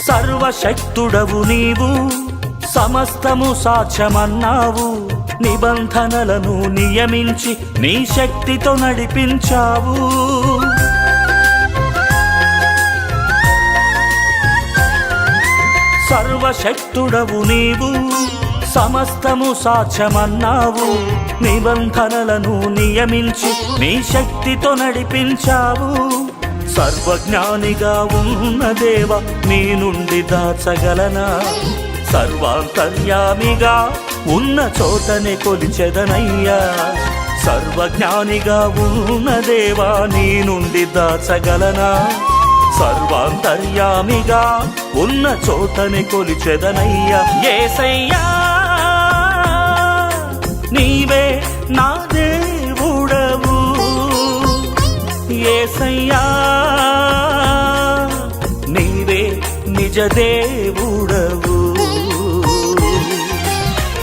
సర్వశక్తుడవు నీవు, సమస్తము సాధ్యమన్నావు. నిబంధనలను నియమించి నీ శక్తితో నడిపించావు. సర్వశక్తుడవు నీవు, సమస్తము సాధ్యమన్నావు. నిబంధనలను నియమించి నీ శక్తితో నడిపించావు. సర్వజ్ఞానిగా ఉన్న దేవ నీ నుండి దాచగలనా? సర్వాంతర్యామిగా ఉన్న చోటనే కొలిచెదనయ్యా. సర్వజ్ఞానిగా ఉన్న దేవా నీ నుండి దాచగలనా? సర్వాంతర్యామిగా ఉన్న చోటనే కొలిచెదనయ్యా. యేసయ్యా నీవే నా దేవుడవు, యేసయ్యా నీవే నిజ దేవుడవు.